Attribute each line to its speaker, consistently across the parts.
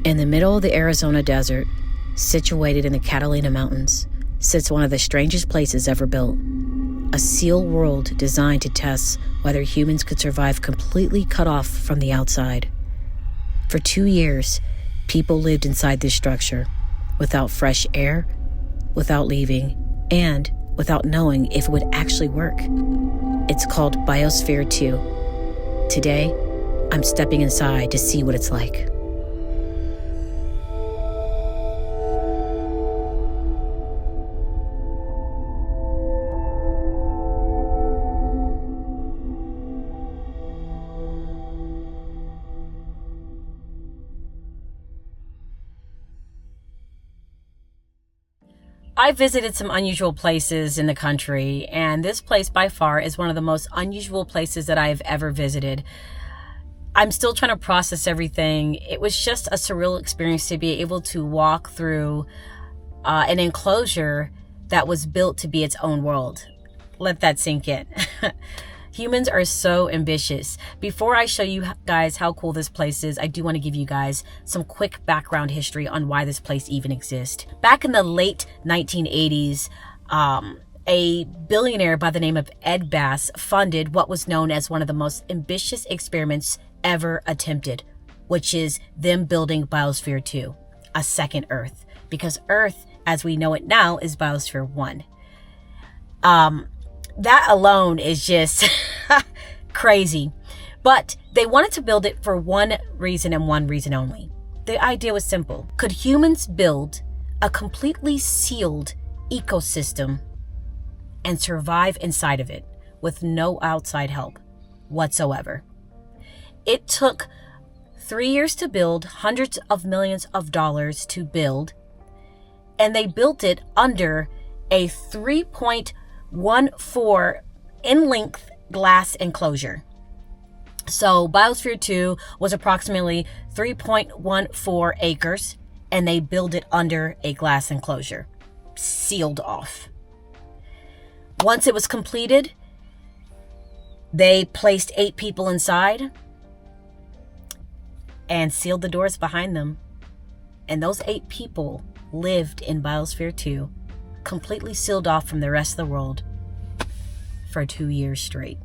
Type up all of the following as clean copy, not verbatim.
Speaker 1: In the middle of the Arizona desert, situated in the Catalina Mountains, sits one of the strangest places ever built. A sealed world designed to test whether humans could survive completely cut off from the outside. For 2 years, people lived inside this structure, without fresh air, without leaving, and without knowing if it would actually work. It's called Biosphere 2. Today, I'm stepping inside to see what it's like. I visited some unusual places in the country, and this place by far is one of the most unusual places that I've ever visited. I'm still trying to process everything. It was just a surreal experience to be able to walk through an enclosure that was built to be its own world. Let that sink in. Humans are so ambitious. Before I show you guys how cool this place is, I do want to give you guys some quick background history on why this place even exists. Back in the late 1980s, a billionaire by the name of Ed Bass funded what was known as one of the most ambitious experiments ever attempted, which is them building Biosphere 2, a second Earth, because Earth, as we know it now, is Biosphere 1. That alone is just crazy. But they wanted to build it for one reason and one reason only. The idea was simple. Could humans build a completely sealed ecosystem and survive inside of it with no outside help whatsoever? It took 3 years to build, hundreds of millions of dollars to build, and they built it under a 3.14 in length glass enclosure. So Biosphere 2 was approximately 3.14 acres, and they built it under a glass enclosure, sealed off. Once it was completed, they placed 8 people inside and sealed the doors behind them. And those 8 people lived in Biosphere 2, completely sealed off from the rest of the world for 2 years straight.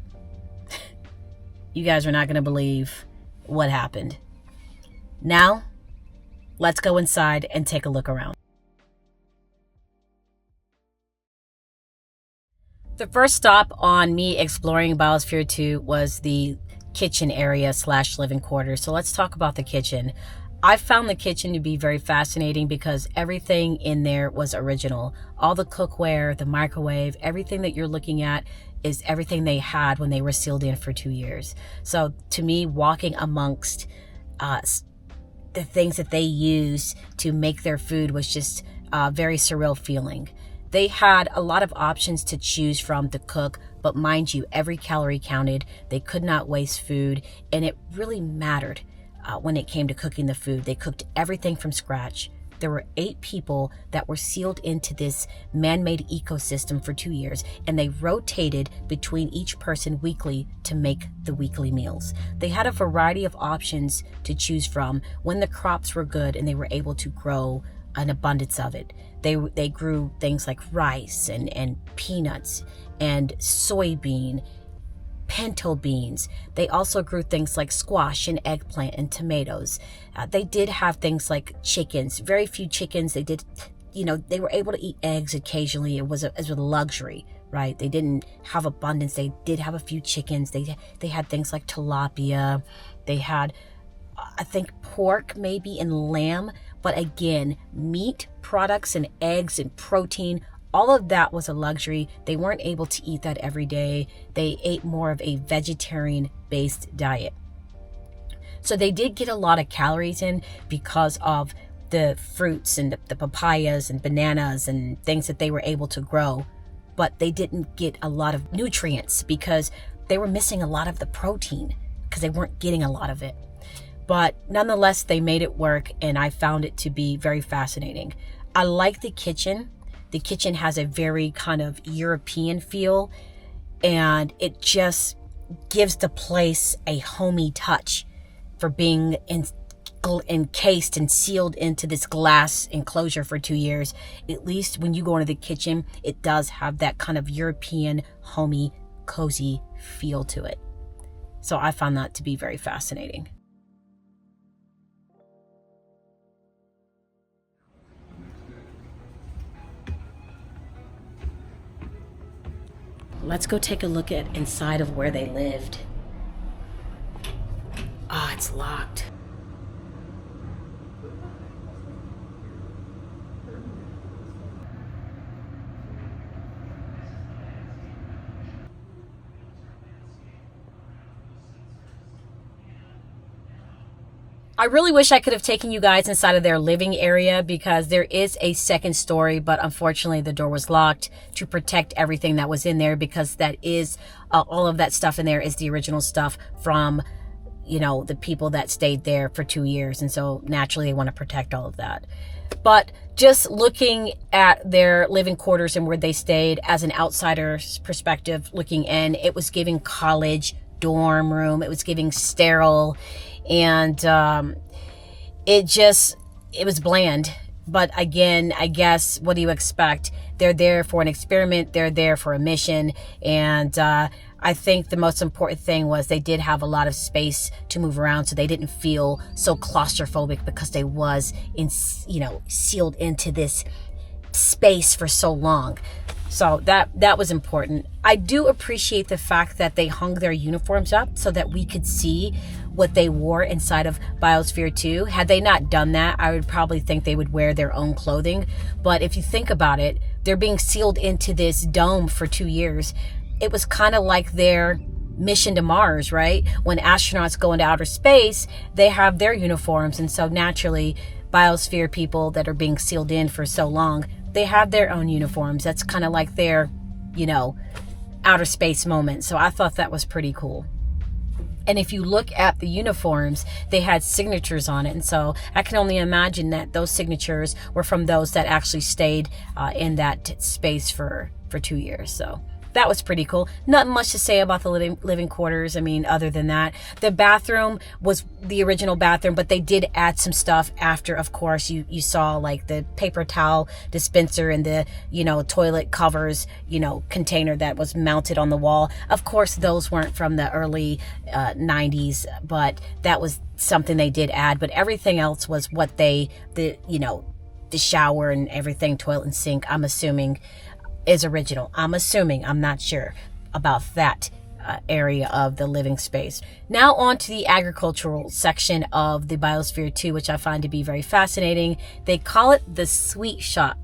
Speaker 1: You guys are not going to believe what happened. Now, let's go inside and take a look around. The first stop on me exploring Biosphere 2 was the kitchen area / living quarters. So let's talk about the kitchen. I found the kitchen to be very fascinating because everything in there was original. All the cookware, the microwave, everything that you're looking at is everything they had when they were sealed in for 2 years. So to me, walking amongst the things that they use to make their food was just a very surreal feeling. They had a lot of options to choose from to cook, but mind you, every calorie counted. They could not waste food, and it really mattered when it came to cooking the food. They cooked everything from scratch. There were 8 people that were sealed into this man-made ecosystem for 2 years, and they rotated between each person weekly to make the weekly meals. They had a variety of options to choose from when the crops were good and they were able to grow an abundance of it. They grew things like rice and peanuts and soybean, pinto beans. They also grew things like squash and eggplant and tomatoes. They did have things like chickens, very few chickens. They did, they were able to eat eggs occasionally. It was a luxury, right? They didn't have abundance. They did have a few chickens. They had things like tilapia. They had, I think, pork maybe and lamb. But again, meat products and eggs and protein, all of that was a luxury. They weren't able to eat that every day. They ate more of a vegetarian-based diet. So they did get a lot of calories in because of the fruits and the papayas and bananas and things that they were able to grow. But they didn't get a lot of nutrients because they were missing a lot of the protein because they weren't getting a lot of it. But nonetheless, they made it work, and I found it to be very fascinating. I like the kitchen. The kitchen has a very kind of European feel, and it just gives the place a homey touch for being encased and sealed into this glass enclosure for 2 years, at least when you go into the kitchen, it does have that kind of European, homey, cozy feel to it. So I found that to be very fascinating. Let's go take a look at inside of where they lived. Ah, oh, it's locked. I really wish I could have taken you guys inside of their living area, because there is a second story, but unfortunately the door was locked to protect everything that was in there, because that is all of that stuff in there is the original stuff from, you know, the people that stayed there for 2 years. And so naturally they want to protect all of that. But just looking at their living quarters and where they stayed as an outsider's perspective looking in, it was giving college dorm room. It was giving sterile. And it was bland. But again, I guess, what do you expect? They're there for an experiment. They're there for a mission. And I think the most important thing was they did have a lot of space to move around, so they didn't feel so claustrophobic, because they was sealed into this space for so long. So that was important. I do appreciate the fact that they hung their uniforms up so that we could see what they wore inside of Biosphere 2. Had they not done that, I would probably think they would wear their own clothing. But if you think about it, they're being sealed into this dome for 2 years. It was kind of like their mission to Mars, right? When astronauts go into outer space, they have their uniforms. And so naturally, Biosphere people that are being sealed in for so long, they have their own uniforms. That's kind of like their, outer space moment. So I thought that was pretty cool. And if you look at the uniforms, they had signatures on it. And so I can only imagine that those signatures were from those that actually stayed in that space for 2 years. So that was pretty cool. Not much to say about the living quarters. I mean, other than that, the bathroom was the original bathroom, but they did add some stuff after. Of course, you saw like the paper towel dispenser and the, toilet covers, container that was mounted on the wall. Of course, those weren't from the early 90s, but that was something they did add. But everything else was what the shower and everything, toilet and sink, I'm assuming is original. I'm not sure about that area of the living space. Now on to the agricultural section of the Biosphere 2, which I find to be very fascinating. They call it the sweet shop.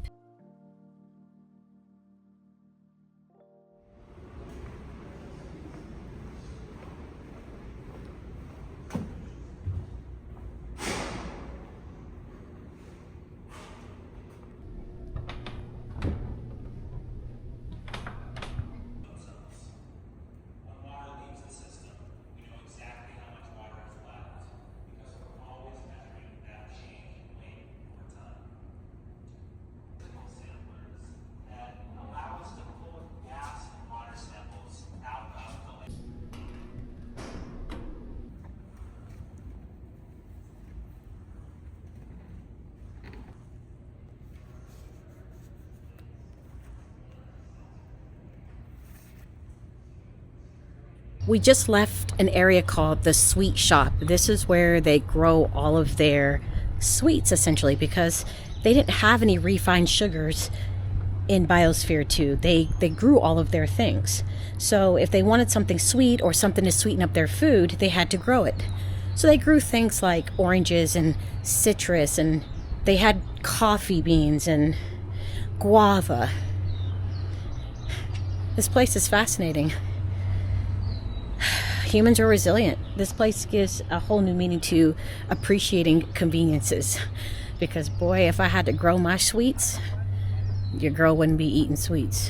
Speaker 1: We just left an area called the sweet shop. This is where they grow all of their sweets, essentially, because they didn't have any refined sugars in Biosphere 2. They grew all of their things. So if they wanted something sweet or something to sweeten up their food, they had to grow it. So they grew things like oranges and citrus, and they had coffee beans and guava. This place is fascinating. Humans are resilient. This place gives a whole new meaning to appreciating conveniences. Because boy, if I had to grow my sweets, your girl wouldn't be eating sweets.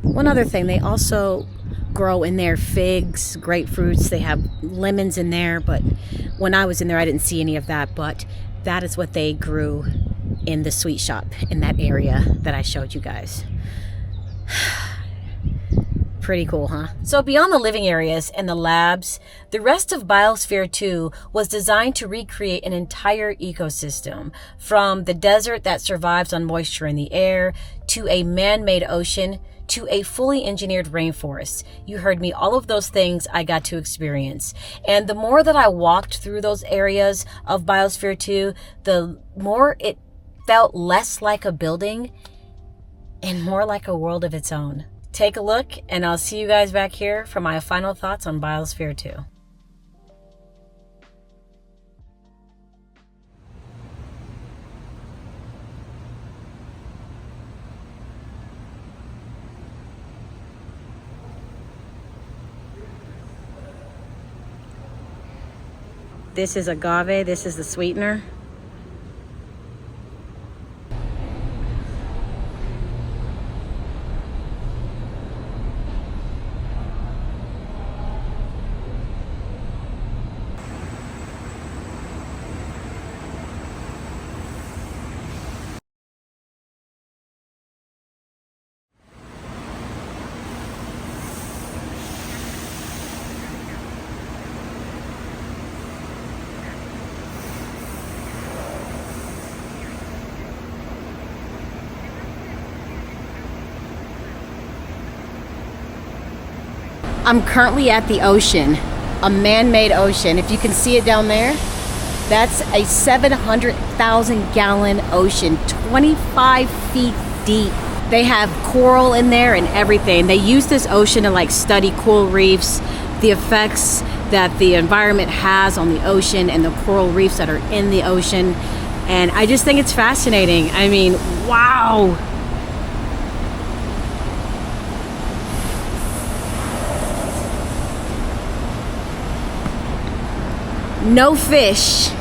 Speaker 1: One other thing, they also grow in there figs, grapefruits. They have lemons in there, but when I was in there, I didn't see any of that. But that is what they grew in the sweet shop in that area that I showed you guys. Pretty cool, huh? So beyond the living areas and the labs, the rest of Biosphere 2 was designed to recreate an entire ecosystem, from the desert that survives on moisture in the air, to a man-made ocean, to a fully engineered rainforest. You heard me, all of those things I got to experience. And the more that I walked through those areas of Biosphere 2, the more it felt less like a building and more like a world of its own. Take a look, and I'll see you guys back here for my final thoughts on Biosphere 2. This is agave, this is the sweetener. I'm currently at the ocean, a man-made ocean. If you can see it down there, that's a 700,000 gallon ocean, 25 feet deep. They have coral in there and everything. They use this ocean to like study coral reefs, the effects that the environment has on the ocean and the coral reefs that are in the ocean. And I just think it's fascinating. I mean, wow. No fish,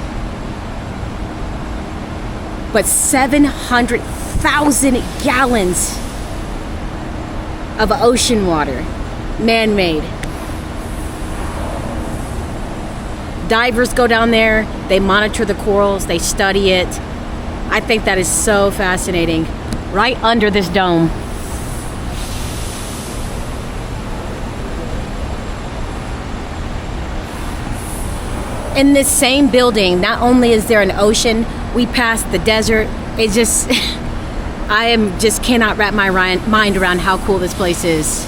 Speaker 1: but 700,000 gallons of ocean water, man-made. Divers go down there, they monitor the corals, they study it. I think that is so fascinating. Right under this dome. In this same building, not only is there an ocean, we passed the desert. It just, cannot wrap my mind around how cool this place is.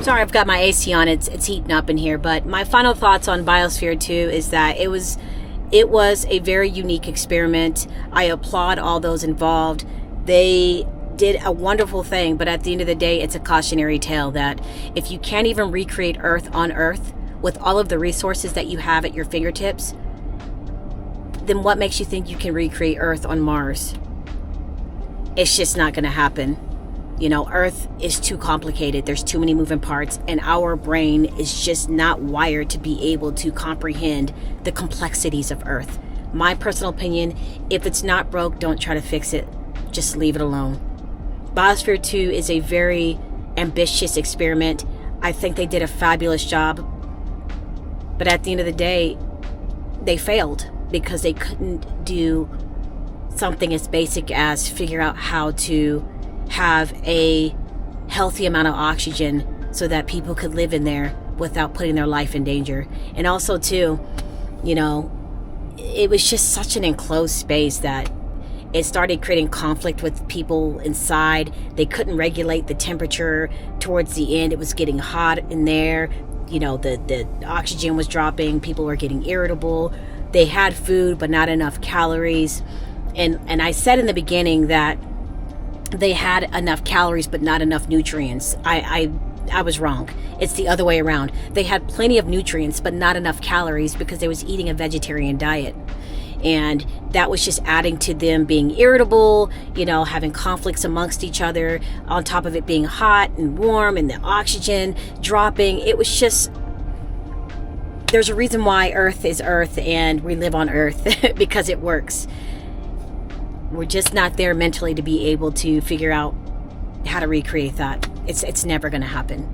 Speaker 1: Sorry, I've got my AC on. It's heating up in here. But my final thoughts on Biosphere 2 is that it was a very unique experiment. I applaud all those involved. They did a wonderful thing, but at the end of the day, it's a cautionary tale that if you can't even recreate Earth on Earth with all of the resources that you have at your fingertips, then what makes you think you can recreate Earth on Mars? It's just not going to happen. You know, Earth is too complicated. There's too many moving parts, and our brain is just not wired to be able to comprehend the complexities of Earth. My personal opinion, if it's not broke, don't try to fix it. Just leave it alone. Biosphere 2 is a very ambitious experiment. I think they did a fabulous job. But at the end of the day, they failed because they couldn't do something as basic as figure out how to have a healthy amount of oxygen so that people could live in there without putting their life in danger. And also too, you know, it was just such an enclosed space that it started creating conflict with people inside. They couldn't regulate the temperature. Towards the end, it was getting hot in there. You know, the oxygen was dropping. People were getting irritable. They had food, but not enough calories. And I said in the beginning that they had enough calories but not enough nutrients. I I was wrong. It's the other way around. They had plenty of nutrients, but not enough calories because they was eating a vegetarian diet. And that was just adding to them being irritable, having conflicts amongst each other, on top of it being hot and warm and the oxygen dropping. It was just, there's a reason why Earth is Earth and we live on Earth because it works. We're just not there mentally to be able to figure out how to recreate that. It's never going to happen.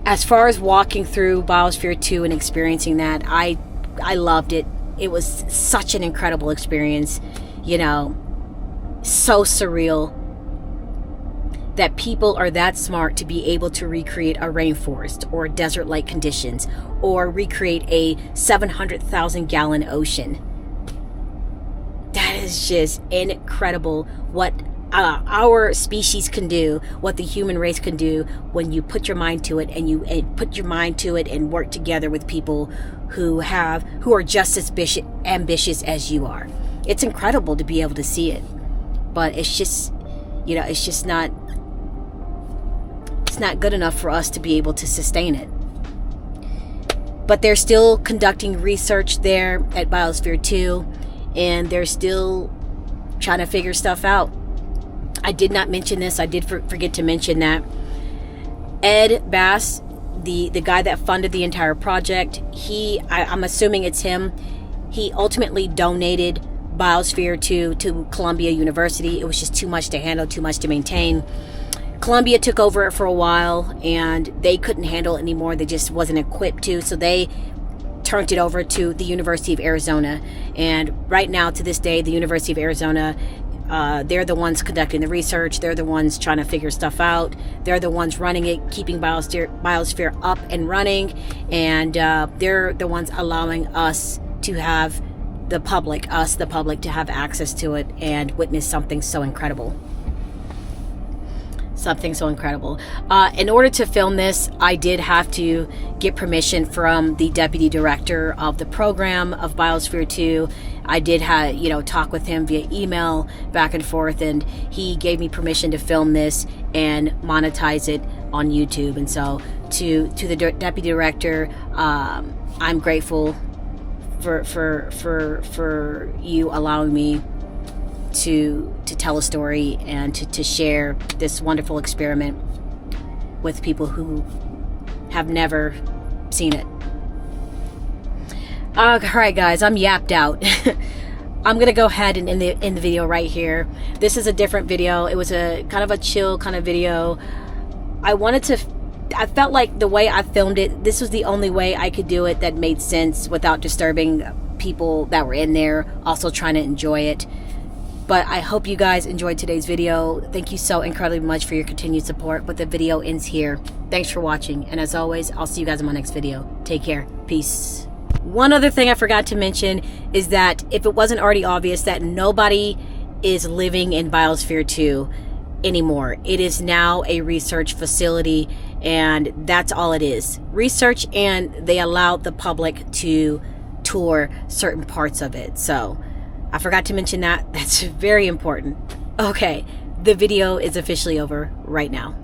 Speaker 1: As far as walking through Biosphere 2 and experiencing that, I loved it. It was such an incredible experience, so surreal that people are that smart to be able to recreate a rainforest or desert-like conditions or recreate a 700,000 gallon ocean. That is just incredible what our species can do, what the human race can do when you put your mind to it and work together with people who are just as ambitious as you are. It's incredible to be able to see it, but it's just not good enough for us to be able to sustain it. But they're still conducting research there at Biosphere 2, and they're still trying to figure stuff out. I did not mention this. I did forget to mention that Ed Bass, the guy that funded the entire project, I'm assuming it's him. He ultimately donated Biosphere to Columbia University. It was just too much to handle, too much to maintain. Columbia took over it for a while, and they couldn't handle it anymore. They just wasn't equipped to, so they turned it over to the University of Arizona. And right now, to this day, the University of Arizona, they're the ones conducting the research. They're the ones trying to figure stuff out. They're the ones running it, keeping Biosphere up and running. And they're the ones allowing us to have the public to have access to it and witness something so incredible. In order to film this, I did have to get permission from the deputy director of the program of Biosphere 2. I did talk with him via email back and forth, and he gave me permission to film this and monetize it on YouTube. And so to the deputy director, I'm grateful for you allowing me to tell a story and to share this wonderful experiment with people who have never seen it. All right, guys, I'm yapped out. I'm gonna go ahead and end the video right here. This is a different video. It was a kind of a chill kind of video. I felt like the way I filmed it, this was the only way I could do it that made sense without disturbing people that were in there also trying to enjoy it. But I hope you guys enjoyed today's video. Thank you so incredibly much for your continued support. But the video ends here. Thanks for watching. And as always, I'll see you guys in my next video. Take care. Peace. One other thing I forgot to mention is that if it wasn't already obvious, that nobody is living in Biosphere 2 anymore. It is now a research facility, and that's all it is. Research, and they allow the public to tour certain parts of it. So I forgot to mention that. That's very important. Okay, the video is officially over right now.